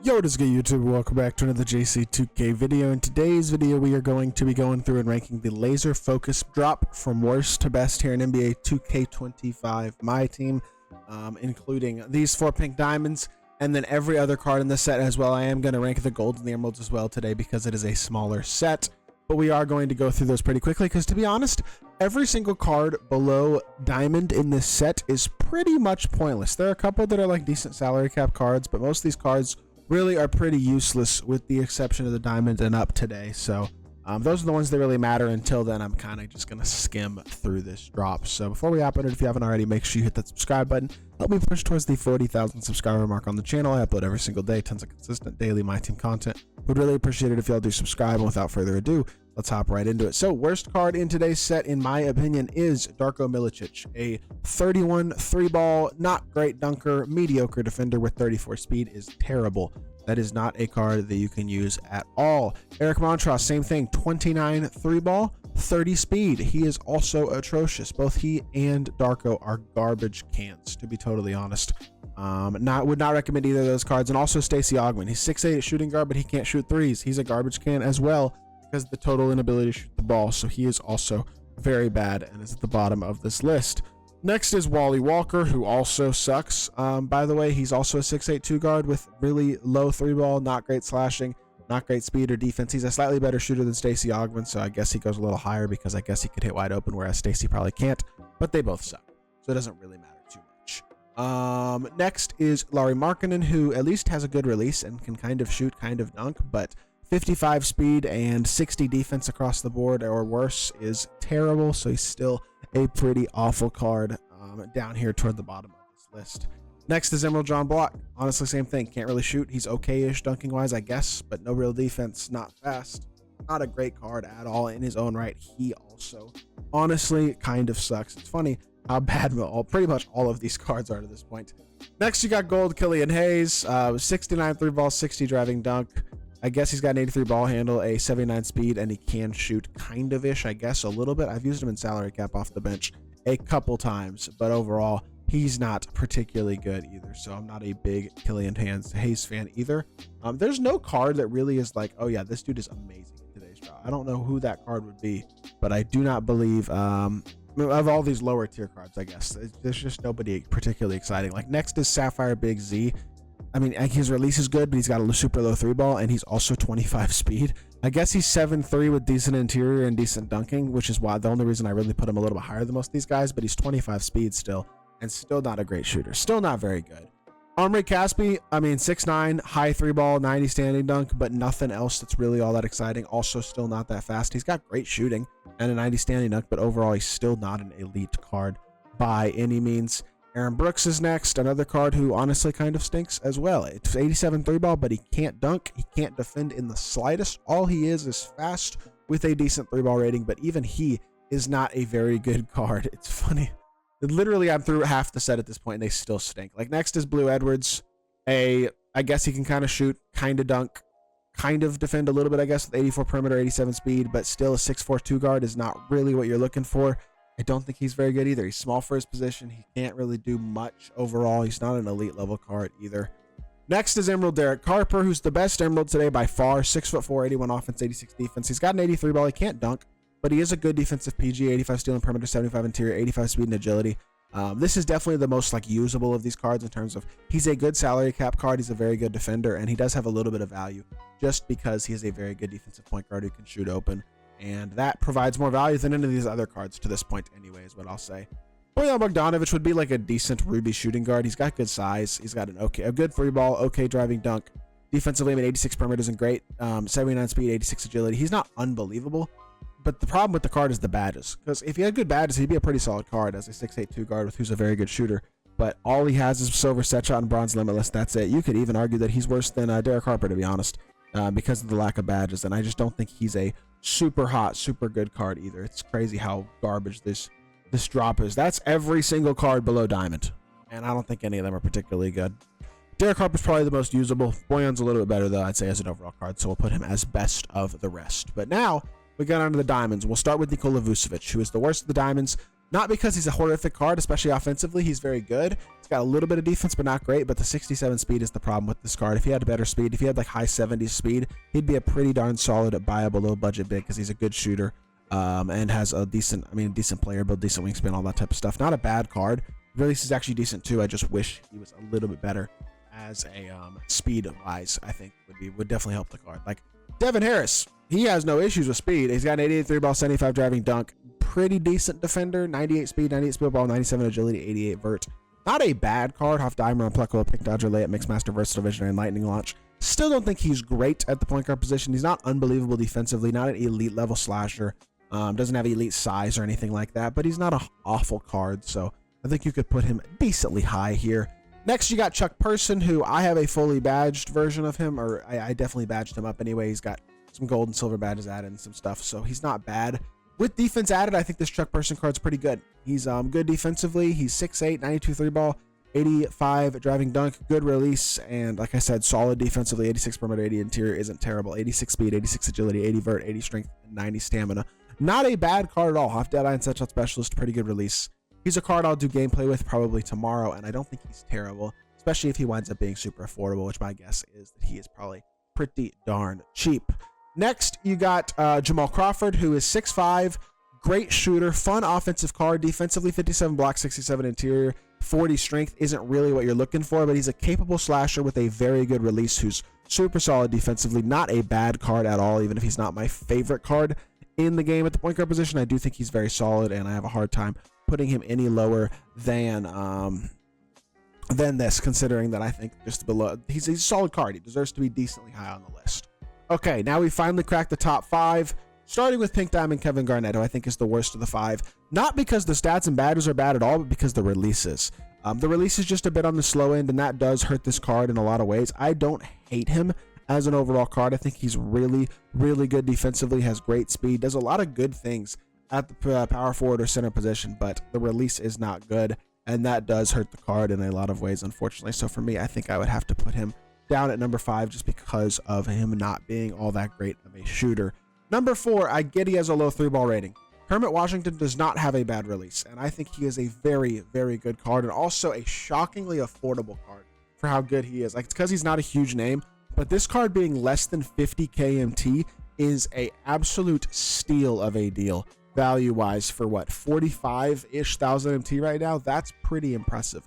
Yo, what is good, YouTube? Welcome back to another JC2K video. In today's video, we are going to be going through and ranking the laser focus drop from worst to best here in NBA 2K25 MyTEAM, including these 4 pink diamonds and then every other card in the set as well. I am going to rank the golds and the emeralds as well today because it is a smaller set, but we are going to go through those pretty quickly because, to be honest, every single card below diamond in this set is pretty much pointless. There are a couple that are like decent salary cap cards, but most of these cards really are pretty useless with the exception of the diamond and up today. So those are the ones that really matter. Until then, I'm kind of just gonna skim through this drop. So before we hop in, if you haven't already, make sure you hit that subscribe button. Help me push towards the 40,000 subscriber mark on the channel. I upload every single day, tons of consistent daily MyTEAM content. Would really appreciate it if y'all do subscribe. And without further ado, let's hop right into it. So worst card in today's set, in my opinion, is Darko Milicic, a 31 3-ball, not great dunker, mediocre defender with 34 speed. Is terrible. That is not a card that you can use at all. Eric Montross, same thing, 29 3-ball, 30 speed. He is also atrocious. Both he and Darko are garbage cans, to be totally honest. Would not recommend either of those cards. And also Stacey Augmon. He's 6'8" at shooting guard, but he can't shoot threes. He's a garbage can as well because of the total inability to shoot the ball. So he is also very bad and is at the bottom of this list. Next is Wally Walker, who also sucks. By the way, he's also a 6'8" 2 guard with really low 3-ball, not great slashing, not great speed or defense. He's a slightly better shooter than Stacey Augmon, so I guess he goes a little higher because I guess he could hit wide open, whereas Stacey probably can't, but they both suck. So it doesn't really matter too much. Next is Lauri Markkanen, who at least has a good release and can kind of shoot, kind of dunk, but 55 speed and 60 defense across the board or worse is terrible. So he's still a pretty awful card down here toward the bottom of this list. Next is Emerald John Block. Honestly, same thing. Can't really shoot. He's okay-ish dunking wise, I guess, but no real defense, not fast. Not a great card at all in his own right. He also honestly kind of sucks. It's funny how bad pretty much all of these cards are to this point. Next, you got gold Killian Hayes, 69 3-ball, 60 driving dunk. I guess he's got an 83 ball handle, a 79 speed, and he can shoot kind of ish, I guess, a little bit. I've used him in salary cap off the bench a couple times, but overall, he's not particularly good either. So I'm not a big Killian Hayes fan either. There's no card that really is like, oh yeah, this dude is amazing in today's draw. I don't know who that card would be, but I do not believe, of all these lower tier cards, I guess, there's just nobody particularly exciting. Like next is Sapphire Big Z. I mean, his release is good, but he's got a super low 3-ball, and he's also 25 speed. I guess he's 7'3" with decent interior and decent dunking, which is why the only reason I really put him a little bit higher than most of these guys, but he's 25 speed still, and still not a great shooter. Still not very good. Omri Caspi, I mean, 6'9", high 3-ball, 90 standing dunk, but nothing else that's really all that exciting. Also still not that fast. He's got great shooting and a 90 standing dunk, but overall he's still not an elite card by any means. Aaron Brooks is next, another card who honestly kind of stinks as well. It's 87 3-ball, but he can't dunk. He can't defend in the slightest. All he is fast with a decent 3-ball rating, but even he is not a very good card. It's funny. Literally, I'm through half the set at this point, and they still stink. Like, next is Blue Edwards. I guess he can kind of shoot, kind of dunk, kind of defend a little bit, I guess, with 84 perimeter, 87 speed, but still a 6'4" 2 guard is not really what you're looking for. I don't think he's very good either. He's small for his position. He can't really do much overall. He's not an elite level card either. Next is Emerald Derek Carper, who's the best Emerald today by far. 6'4", 81 offense, 86 defense. He's got an 83 ball. He can't dunk, but he is a good defensive PG. 85 steal and perimeter, 75 interior, 85 speed and agility. This is definitely the most like usable of these cards in terms of he's a good salary cap card. He's a very good defender, and he does have a little bit of value just because he is a very good defensive point guard who can shoot open. And that provides more value than any of these other cards to this point anyway, is what I'll say. Bojan Bogdanovic would be like a decent Ruby shooting guard. He's got good size. He's got a good 3-ball, okay driving dunk. Defensively, I mean, 86 perimeter isn't great. 79 speed, 86 agility. He's not unbelievable. But the problem with the card is the badges. Because if he had good badges, he'd be a pretty solid card as a 6'8" 2 guard who's a very good shooter. But all he has is silver set shot and bronze limitless. That's it. You could even argue that he's worse than Derek Harper, to be honest, because of the lack of badges. And I just don't think he's a super hot, super good card either. It's crazy how garbage this drop is. That's every single card below diamond, and I don't think any of them are particularly good. Derek Harper's probably the most usable. Bojan's a little bit better though, I'd say, as an overall card, so we'll put him as best of the rest. But now we got onto the diamonds. We'll start with Nikola Vucevic, who is the worst of the diamonds. Not because he's a horrific card, especially offensively. He's very good. He's got a little bit of defense, but not great. But the 67 speed is the problem with this card. If he had better speed, if he had like high 70s speed, he'd be a pretty darn solid, buyable, low budget big because he's a good shooter and has a decent, decent player build, decent wingspan, all that type of stuff. Not a bad card. Release is actually decent too. I just wish he was a little bit better as a speed wise. I think would definitely help the card. Like Devin Harris, he has no issues with speed. He's got an 88 3 ball, 75 driving dunk. Pretty decent defender, 98 speed, 98 speed ball, 97 agility, 88 vert. Not a bad card. Half dimer, unpluckable, pick dodger, layup, mix master, versatile, visionary, and lightning launch. Still don't think he's great at the point guard position. He's not unbelievable defensively, not an elite level slasher. Doesn't have elite size or anything like that, but he's not an awful card. So I think you could put him decently high here. Next, you got Chuck Person, who I have a fully badged version of him, or I definitely badged him up anyway. He's got some gold and silver badges added and some stuff, so he's not bad. With defense added, I think this Chuck Person card's pretty good. He's good defensively. He's 6'8", 92 3 ball, 85 driving dunk, good release, and like I said, solid defensively. 86 perimeter, 80 interior isn't terrible. 86 speed, 86 agility, 80 vert, 80 strength, and 90 stamina. Not a bad card at all. Half Deadeye and Set Shot Specialist, pretty good release. He's a card I'll do gameplay with probably tomorrow, and I don't think he's terrible, especially if he winds up being super affordable, which my guess is that he is probably pretty darn cheap. Next, you got Jamal Crawford, who is 6'5", great shooter, fun offensive card, defensively 57 block, 67 interior, 40 strength. Isn't really what you're looking for, but he's a capable slasher with a very good release who's super solid defensively. Not a bad card at all, even if he's not my favorite card in the game at the point guard position. I do think he's very solid, and I have a hard time putting him any lower than this, considering that I think just below, he's a solid card. He deserves to be decently high on the list. Okay, now we finally cracked the top 5, starting with Pink Diamond Kevin Garnett, who I think is the worst of the 5. Not because the stats and badges are bad at all, but because the releases. The release is just a bit on the slow end, and that does hurt this card in a lot of ways. I don't hate him as an overall card. I think he's really, really good defensively, has great speed, does a lot of good things at the power forward or center position, but the release is not good, and that does hurt the card in a lot of ways, unfortunately. So for me, I think I would have to put him down at number 5 just because of him not being all that great of a shooter. Number 4, I get he has a low 3-ball rating. Kermit Washington does not have a bad release, and I think he is a very, very good card, and also a shockingly affordable card for how good he is. Like, it's because he's not a huge name, but this card being less than 50 KMT is a absolute steal of a deal value-wise for what, 45-ish thousand MT right now. That's pretty impressive.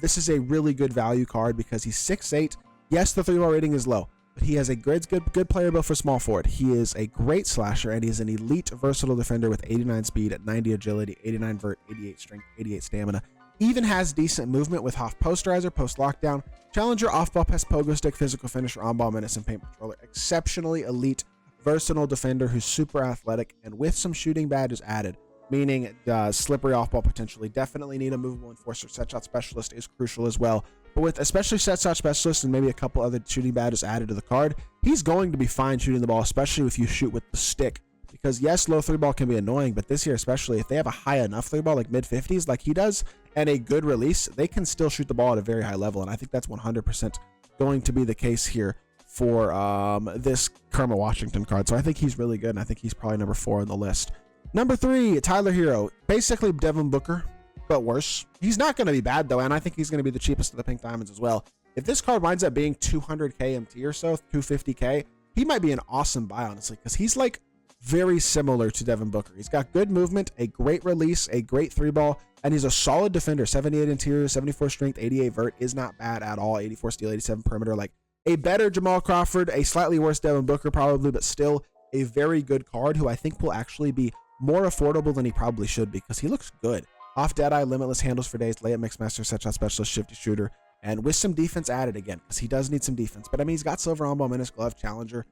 This is a really good value card because he's 6'8". Yes, the 3-ball rating is low, but he has a good player build for small forward. He is a great slasher, and he is an elite versatile defender with 89 speed, at 90 agility, 89 vert, 88 strength, 88 stamina. Even has decent movement with Hoff posterizer, post lockdown, challenger, off-ball pass, pogo stick, physical finisher, on-ball menace, and paint controller. Exceptionally elite, versatile defender who's super athletic, and with some shooting badges added, meaning slippery off-ball potentially. Definitely need a movable enforcer. Set shot specialist is crucial as well. But with especially set shot specialist and maybe a couple other shooting badges added to the card, he's going to be fine shooting the ball, especially if you shoot with the stick. Because yes, low 3-ball can be annoying, but this year especially, if they have a high enough 3-ball, like mid-50s, like he does, and a good release, they can still shoot the ball at a very high level. And I think that's 100% going to be the case here for this Kermit Washington card. So I think he's really good, and I think he's probably number 4 on the list. Number 3, Tyler Hero. Basically Devin Booker, but worse. He's not going to be bad, though, and I think he's going to be the cheapest of the Pink Diamonds as well. If this card winds up being 200k MT or so, 250k, he might be an awesome buy, honestly, because he's like very similar to Devin Booker. He's got good movement, a great release, a great 3-ball, and he's a solid defender. 78 interior, 74 strength, 88 vert is not bad at all. 84 steal, 87 perimeter. Like a better Jamal Crawford, a slightly worse Devin Booker probably, but still a very good card who I think will actually be more affordable than he probably should be because he looks good. Off Deadeye, limitless handles for days, layup, mix master, set shot specialist, shifty shooter, and with some defense added again because he does need some defense. But I mean, he's got silver on-ball menace, glove, challenger,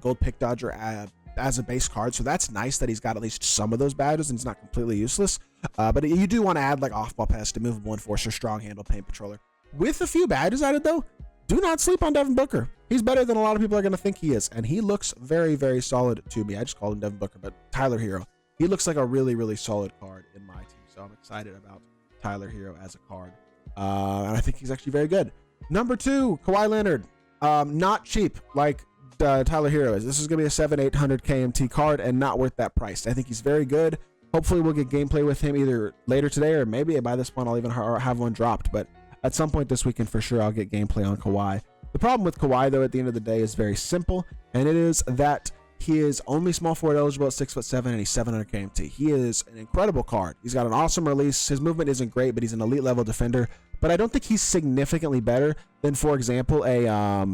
gold pick dodger as a base card, so that's nice that he's got at least some of those badges and he's not completely useless. But you do want to add like off-ball pass, to movable enforcer, strong handle, paint patroller. With a few badges added though, do not sleep on Devin Booker. He's better than a lot of people are going to think he is, and he looks very, very solid to me. I just called him Devin Booker, but Tyler Hero. He looks like a really, really solid card in my team, so I'm excited about Tyler Hero as a card, and I think he's actually very good. Number 2, Kawhi Leonard. Not cheap like Tyler Hero is. This is going to be a 700-800 KMT card and not worth that price. I think he's very good. Hopefully we'll get gameplay with him either later today, or maybe by this point I'll even have one dropped. But at some point this weekend for sure I'll get gameplay on Kawhi. The problem with Kawhi, though, at the end of the day is very simple, and it is that he is only small forward eligible at 6'7", and he's 700 KMT. He is an incredible card. He's got an awesome release. His movement isn't great, but he's an elite level defender. But I don't think he's significantly better than, for example, a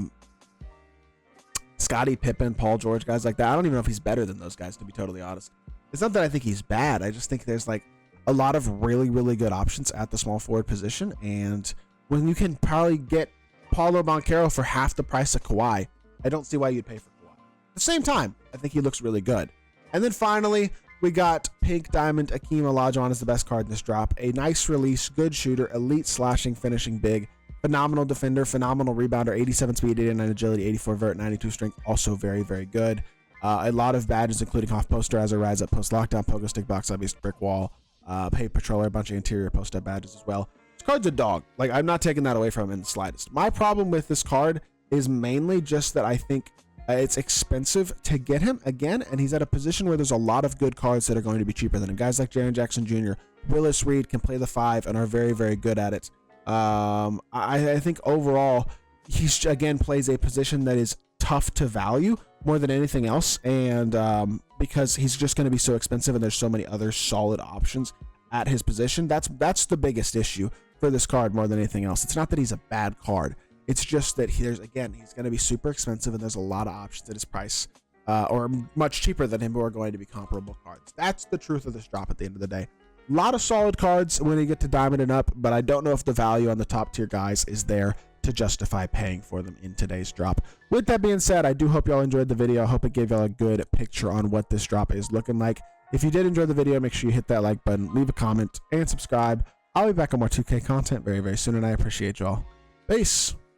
Scottie Pippen, Paul George, guys like that. I don't even know if he's better than those guys, to be totally honest. It's not that I think he's bad. I just think there's like a lot of really, really good options at the small forward position. And when you can probably get Paulo Banchero for half the price of Kawhi, I don't see why you'd pay for Kawhi. At the same time, I think he looks really good. And then finally, we got Pink Diamond Akeem Olajuwon is the best card in this drop. A nice release, good shooter, elite slashing, finishing big, phenomenal defender, phenomenal rebounder, 87 speed, 89 agility, 84 vert, 92 strength, also very, very good. A lot of badges, including off posterizer, rise up, post lockdown, pogo stick, box obvious, brick wall, paid patroller, a bunch of interior post up badges as well. This card's a dog. Like, I'm not taking that away from him in the slightest. My problem with this card is mainly just that I think it's expensive to get him again, and he's at a position where there's a lot of good cards that are going to be cheaper than him. Guys like Jaren Jackson Jr., Willis Reed can play the 5 and are very, very good at it. I think overall, he's again plays a position that is tough to value more than anything else, and because he's just going to be so expensive and there's so many other solid options at his position. That's the biggest issue for this card more than anything else. It's not that he's a bad card. It's just that he's going to be super expensive, and there's a lot of options at his price, or much cheaper than him, who are going to be comparable cards. That's the truth of this drop at the end of the day. A lot of solid cards when you get to Diamond and up, but I don't know if the value on the top tier guys is there to justify paying for them in today's drop. With that being said, I do hope y'all enjoyed the video. I hope it gave y'all a good picture on what this drop is looking like. If you did enjoy the video, make sure you hit that like button, leave a comment, and subscribe. I'll be back on more 2K content very, very soon, and I appreciate y'all. Peace.